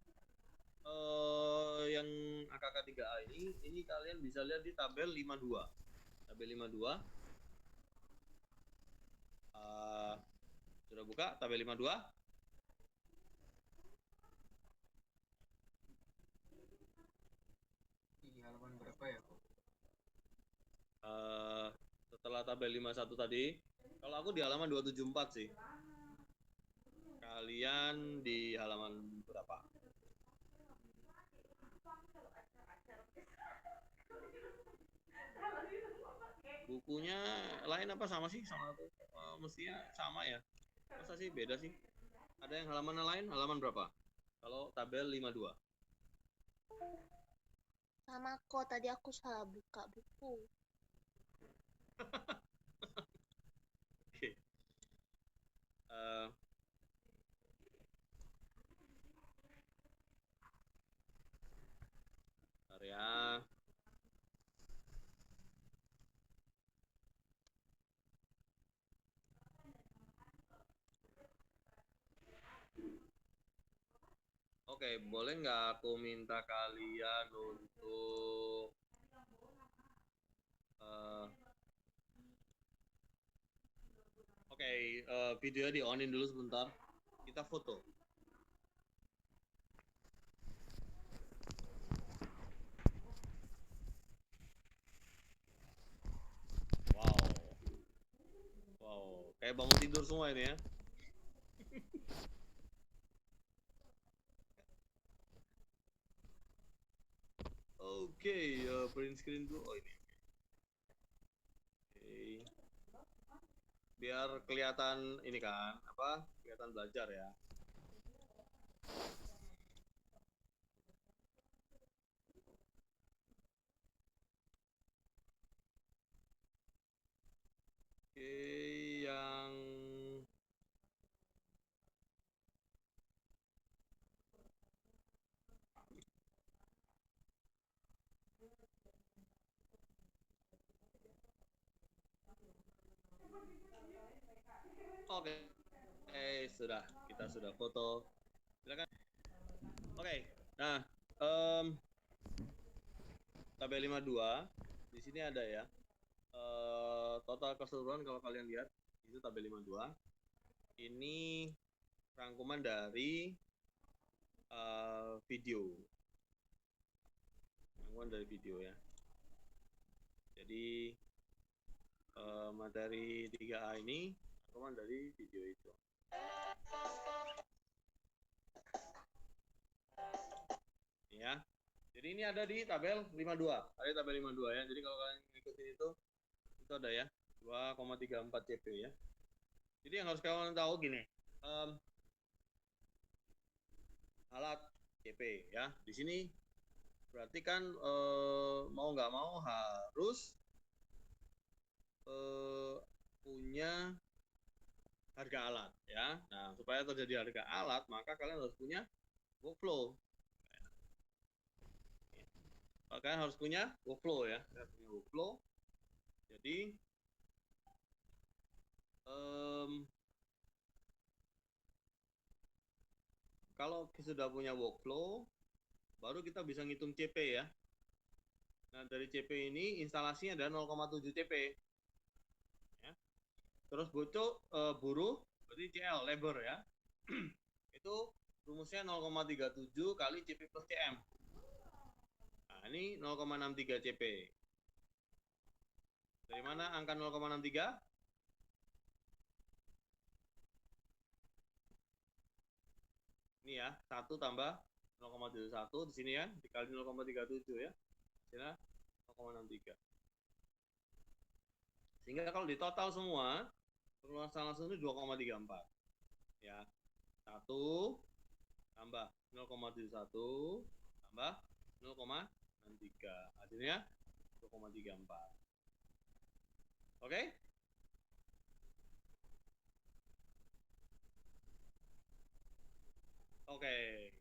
yang AKK3A ini kalian bisa lihat di tabel 52. Tabel 52. Sudah buka tabel 52?
Di halaman berapa ya, Kok?
Setelah tabel 51 tadi, kalau aku di halaman 274 sih. Kalian di halaman berapa? Bukunya lain apa sama sih? Sama aku? Mestinya sama ya. Masa sih beda sih? Ada yang halaman lain? Halaman berapa? Kalau tabel 52.
Sama kok, tadi aku salah buka buku.
Oke. Bentar ya. Oke, boleh nggak aku minta kalian untuk video di onin dulu sebentar. Kita foto. Wow, kayak bangun tidur semua ini ya. Oke, print screen dulu. Oh ini. Oke. Biar kelihatan ini kan, apa? Kelihatan belajar ya. Oke, yang Oke, kita sudah foto. Silakan. Oke, nah tabel 52 di sini ada ya. Total keseluruhan kalau kalian lihat itu tabel 52. Ini rangkuman dari video. Rangkuman dari video ya. Jadi materi 3A ini rangkuman dari video itu. Ya. Jadi ini ada di tabel 52. Ada tabel 52 ya. Jadi kalau kalian ngikutin itu ada ya 2,34 CP ya. Jadi yang harus kalian tahu gini, alat CP ya. Di sini berarti kan mau nggak mau harus punya harga alat ya. Nah, supaya terjadi harga alat, maka kalian harus punya workflow. Kalian harus punya workflow ya. Kalian punya workflow. Jadi kalau sudah punya workflow, baru kita bisa ngitung CP ya. Nah, dari CP ini instalasinya adalah 0,7 CP. Ya. Terus buruh, berarti CL, labor ya. Itu rumusnya 0,37 kali CP plus CM. Nah, ini 0,63 CP. Dari mana angka 0,63? Ini ya, 1 tambah 0,71 di sini ya, dikali 0,37 ya. Sini 0,63. Sehingga kalau di total semua, perluasan langsung itu 2,34. Ya. 1 tambah 0,71 tambah 0,63. Hasilnya 2,34. Oke? Oke.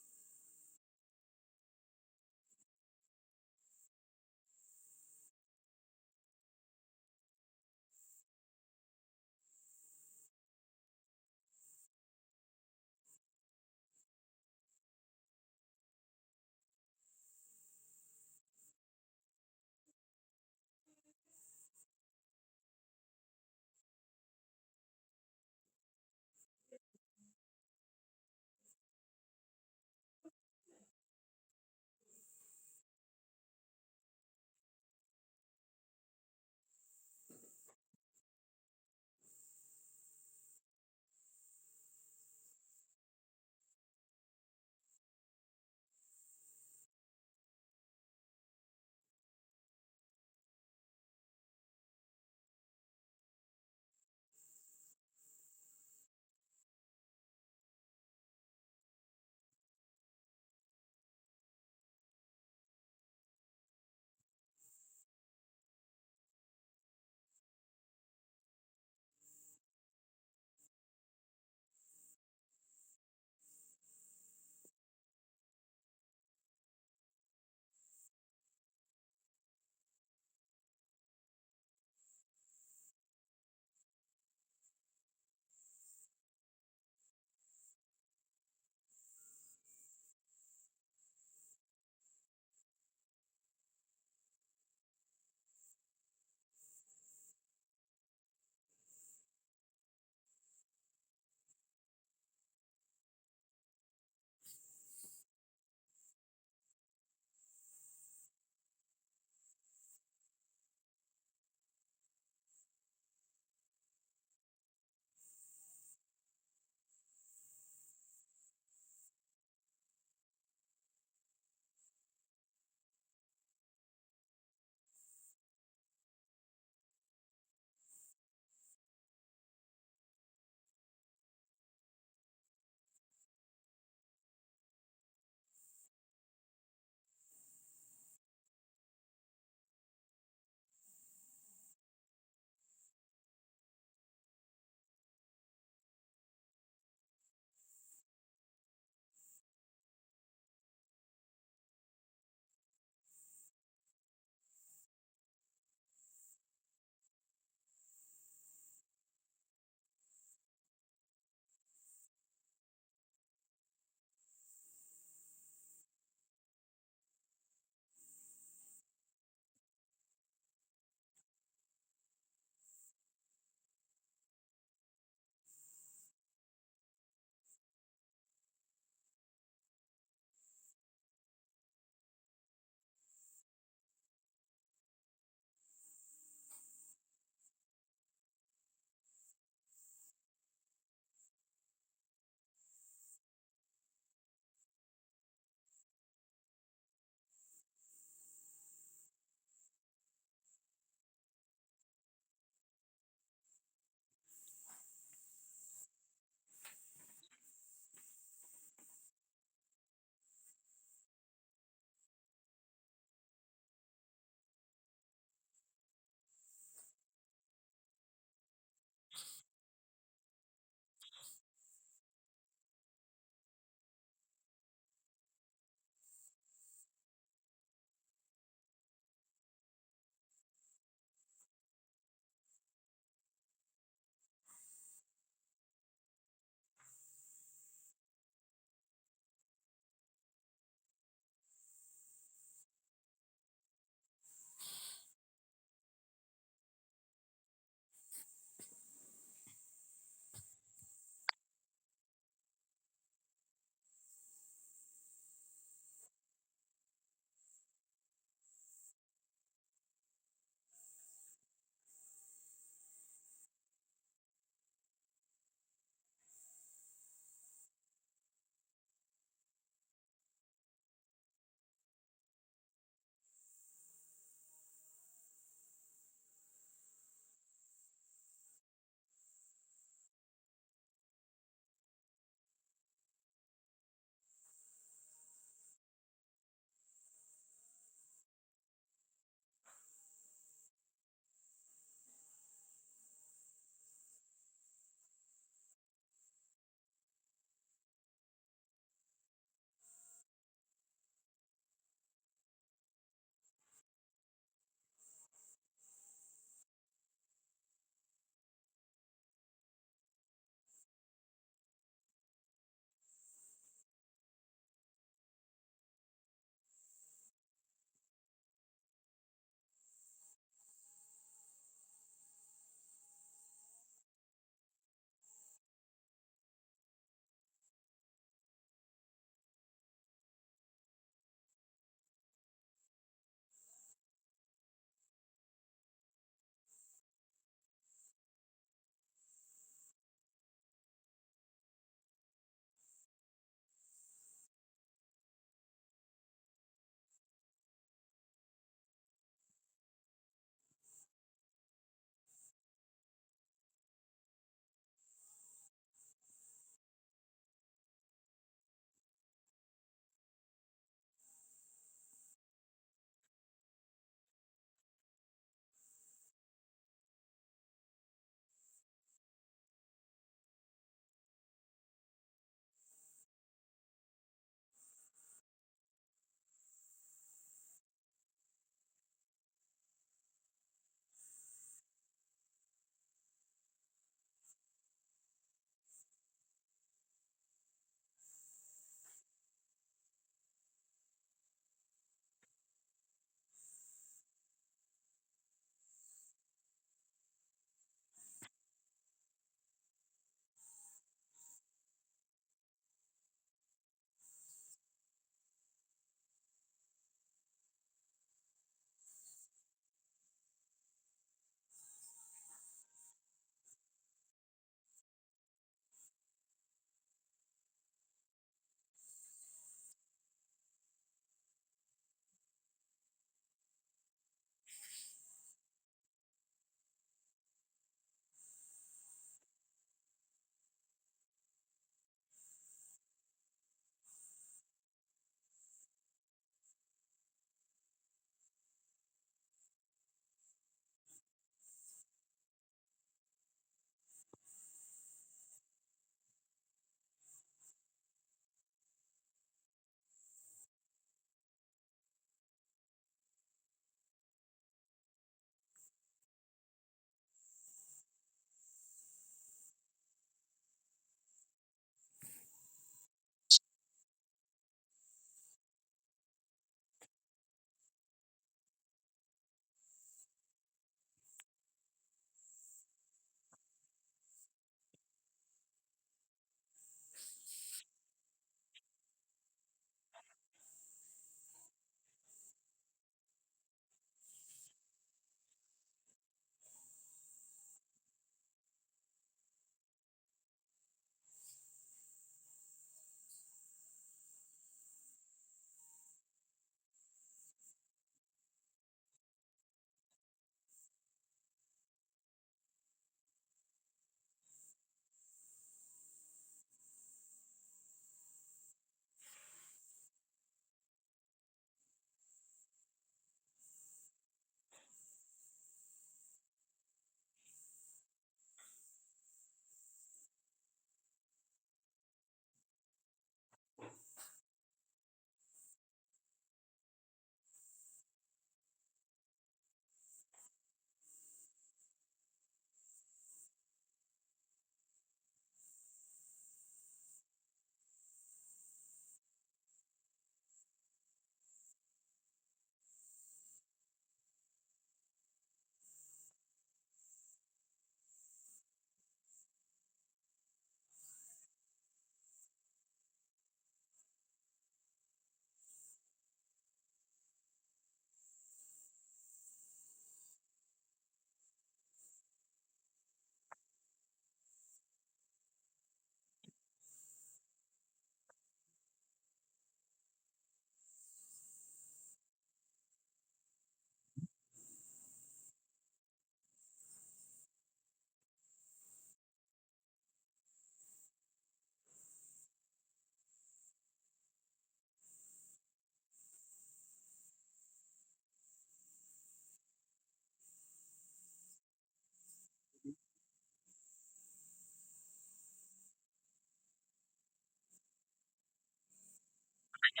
Satu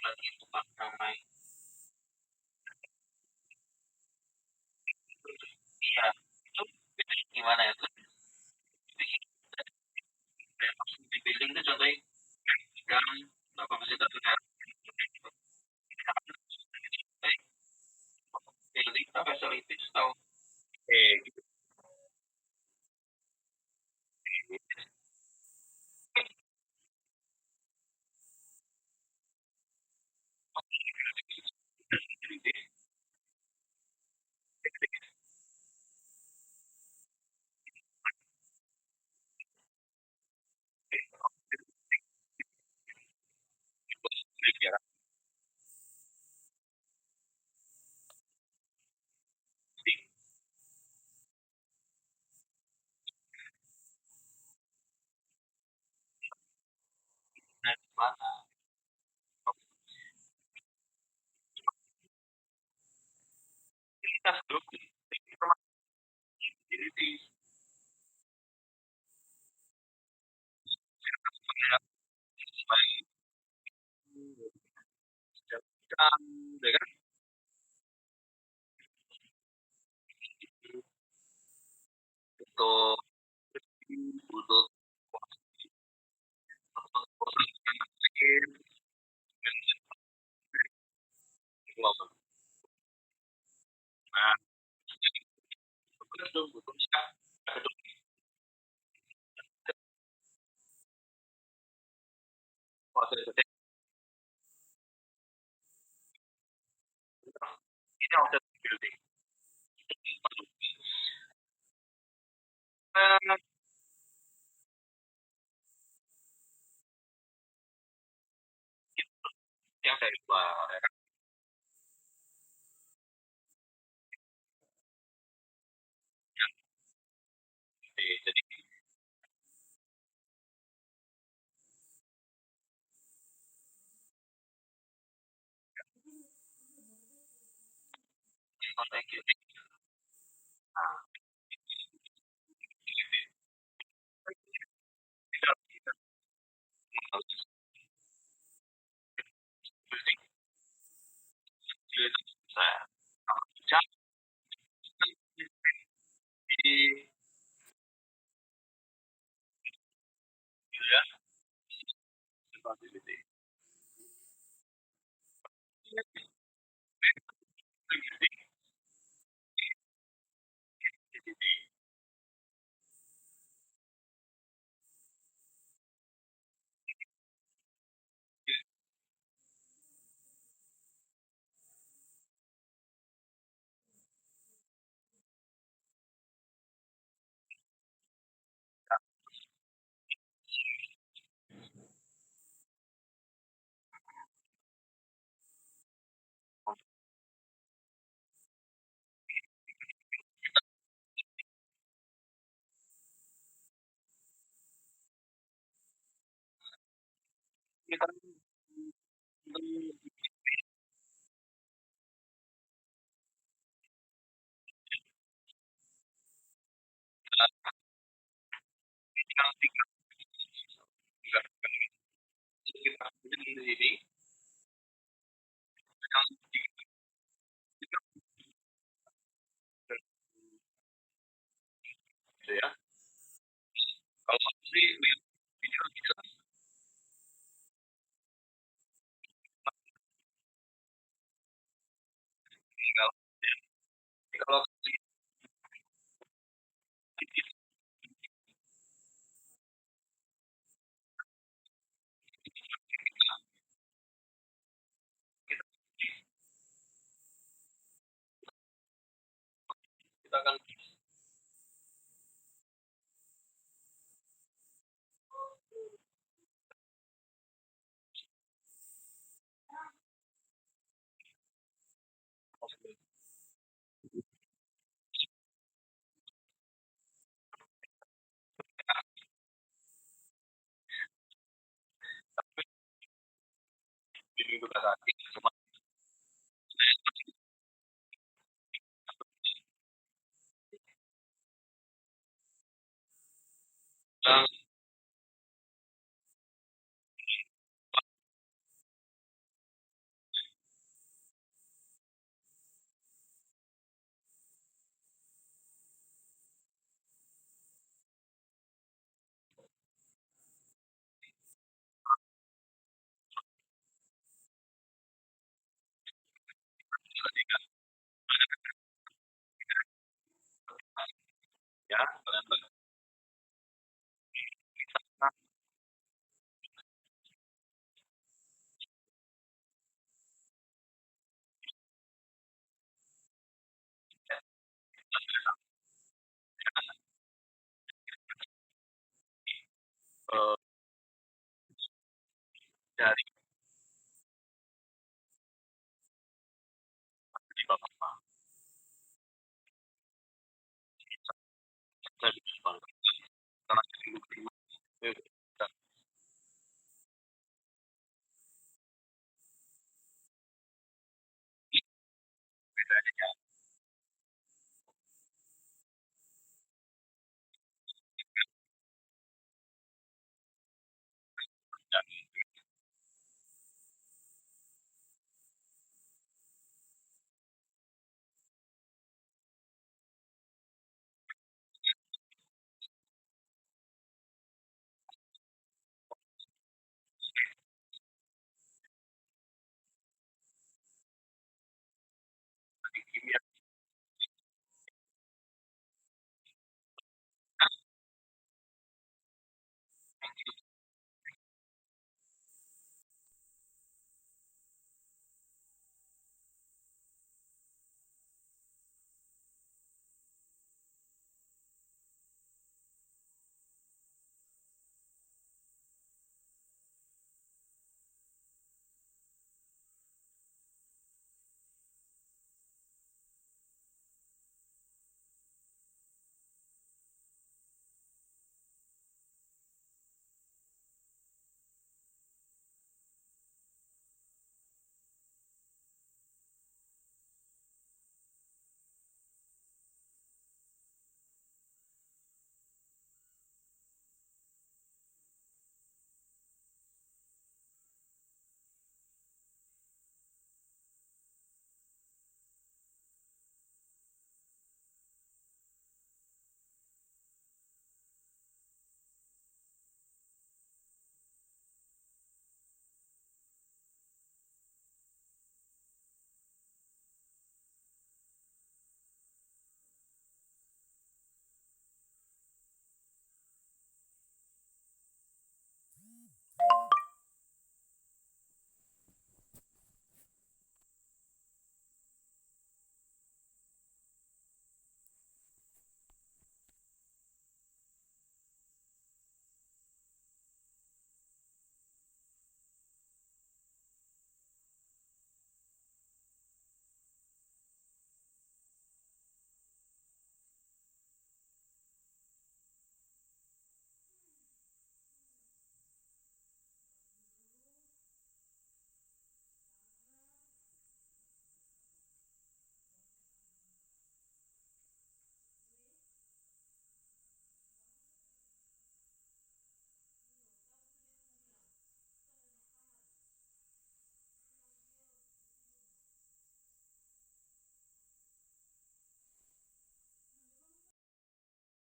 lagi itu Pak namanya. Iya, itu gimana ya? Itu langsung di building itu contohnya gang berapa masih satu building apa facilities tahu? Gitu. Ya, kita grup jadi di jam ya kan untuk untuk nah itu butuhnya proses ini harus building yang saya lupa ya kan jadi thank you nah saya di ya facility kita tinggal kita di sini yang gitu ya kalau sih lihat video bisa tinggal kalau kita kan itu kata cuma Yang ya, kalian bagi. Eh, dari di bapak saya bisa bangga. Karena itu bedanya